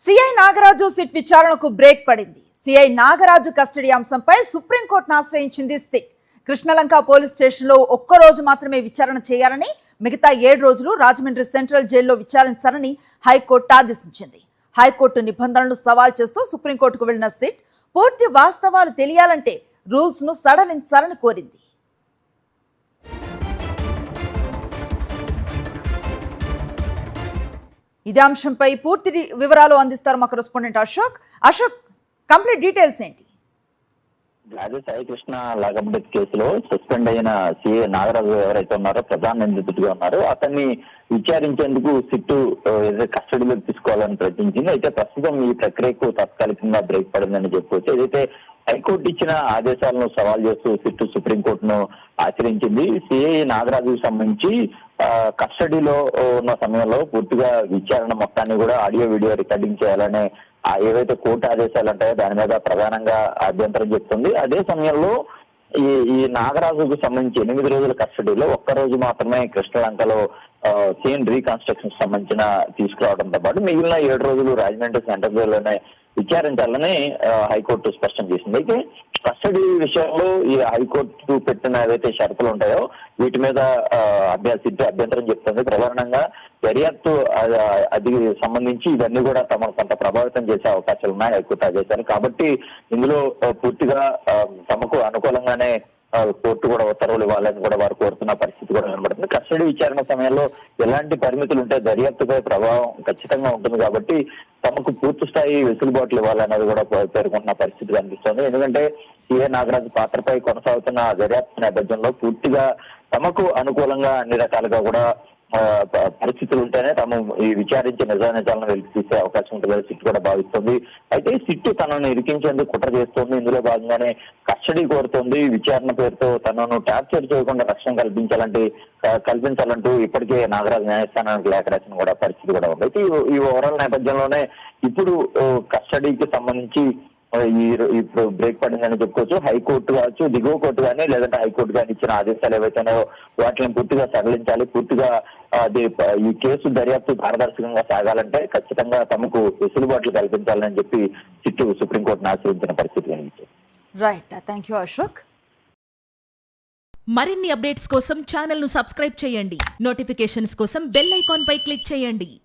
CI Nagaraju SIT విచారణకు break పడింది. CI Nagaraju custody అంశంపై సుప్రీంకోర్టును ఆశ్రయించింది సిట్. కృష్ణలంక పోలీస్ స్టేషన్లో ఒక్కరోజు మాత్రమే విచారణ చేయాలని, మిగతా 7 రోజులు రాజమండ్రి సెంట్రల్ జైల్లో విచారించాలని హైకోర్టు ఆదేశించింది. హైకోర్టు నిబంధనలను సవాల్ చేస్తూ సుప్రీంకోర్టుకు వెళ్లిన సిట్ పూర్తి వాస్తవాలు తెలియాలంటే రూల్స్ ను సడలించాలని కోరింది. ఇదే అంశంపై పూర్తి వివరాలు అందిస్తారు మా కరెస్పాండెంట్ అశోక్. కంప్లీట్ డీటెయిల్స్ ఏంటి? రాజు సాయి కృష్ణ లాగబెట్ కేసులో సస్పెండ్ అయిన సిఐ నాగరాజు ఎవరైతే ఉన్నారో ప్రధాన నిందితుడిగా ఉన్నారో అతన్ని విచారించేందుకు సిట్టు కస్టడీలోకి తీసుకోవాలని ప్రయత్నించింది. అయితే ప్రస్తుతం ఈ ప్రక్రియకు తాత్కాలికంగా బ్రేక్ పడిందని చెప్పుకోవచ్చు. ఏదైతే హైకోర్టు ఇచ్చిన ఆదేశాలను సవాల్ చేస్తూ సిట్టు సుప్రీంకోర్టును ఆశ్రయించింది. సిఐ నాగరాజుకు సంబంధించి కస్టడీలో ఉన్న సమయంలో పూర్తిగా విచారణ మొత్తాన్ని కూడా ఆడియో వీడియో రికార్డింగ్ చేయాలనే ఏవైతే కోర్టు ఆదేశాలు ఉంటాయో దాని మీద ప్రధానంగా అభ్యంతరం చెప్తుంది. అదే సమయంలో ఈ నాగరాజుకు సంబంధించి 8 రోజుల కస్టడీలో ఒక్కరోజు మాత్రమే కృష్ణలంకలో సీన్ రీకన్స్ట్రక్షన్ సంబంధించిన తీసుకురావడంతో పాటు మిగిలిన 7 రోజులు రాజమండ్రి సెంట్రల్ జైల్లోనే విచారించాలని హైకోర్టు స్పష్టం చేసింది. అయితే కస్టడీ విషయంలో ఈ హైకోర్టు పెట్టిన ఏవైతే షరతులు ఉంటాయో వీటి మీద అభ్యంతరం చెప్తుంది. ప్రధానంగా దర్యాప్తు అది సంబంధించి ఇవన్నీ కూడా తమకు కొంత ప్రభావితం చేసే అవకాశాలు ఉన్నాయి హైకోర్టు ఆదేశాలు. కాబట్టి ఇందులో పూర్తిగా తమకు అనుకూలంగానే కోర్టు కూడా ఉత్తర్వులు ఇవ్వాలని కూడా వారు కోరుతున్న పరిస్థితి కూడా కనబడుతుంది. కస్టడీ విచారణ సమయంలో ఎలాంటి పరిమితులు ఉంటే దర్యాప్తుపై ప్రభావం ఖచ్చితంగా ఉంటుంది కాబట్టి తమకు పూర్తి స్థాయి వెసులుబాట్లు ఇవ్వాలన్నది కూడా పేర్కొన్న పరిస్థితి కనిపిస్తుంది. ఎందుకంటే సిఐ నాగరాజు పాత్రపై కొనసాగుతున్న దర్యాప్తు నేపథ్యంలో పూర్తిగా తమకు అనుకూలంగా అన్ని రకాలుగా కూడా పరిస్థితులు ఉంటేనే తాము ఈ విచారించే నిజాలను వెలికి తీసే అవకాశం ఉంటుందని సిట్ కూడా భావిస్తుంది. అయితే సిట్ తనను ఇరికించేందుకు కుట్ర చేస్తుంది. ఇందులో భాగంగానే కస్టడీ కోరుతుంది. విచారణ పేరుతో తనను టార్చర్ చేయకుండా రక్షణ కల్పించాలంటూ ఇప్పటికే నాగరాజు న్యాయస్థానానికి లేఖ రాసిన కూడా పరిస్థితి కూడా ఉంది. అయితే ఈ ఓవరాల్ నేపథ్యంలోనే ఇప్పుడు కస్టడీకి సంబంధించి ఇప్పుడు బ్రేక్ పడిందని చెప్పుకోవచ్చు. హైకోర్టు కావచ్చు, దిగువ కోర్టు కానీ లేదంటే హైకోర్టు కానీ ఇచ్చిన ఆదేశాలు ఏవైతేనో వాటిని పూర్తిగా సడలించాలి. పూర్తిగా ఈ కేసు దర్యాప్తు పారదర్శకంగా సాగాలంటే ఖచ్చితంగా తమకు వెసులుబాట్లు కల్పించాలని చెప్పి సిట్టు సుప్రీంకోర్టును ఆశ్రయించిన పరిస్థితి కనిపించింది. Right, thank you Ashok. మరిన్ని అప్డేట్స్ కోసం ఛానల్ ను సబ్స్క్రైబ్ చేయండి. నోటిఫికేషన్స్ కోసం బెల్ ఐకాన్ పై క్లిక్ చేయండి.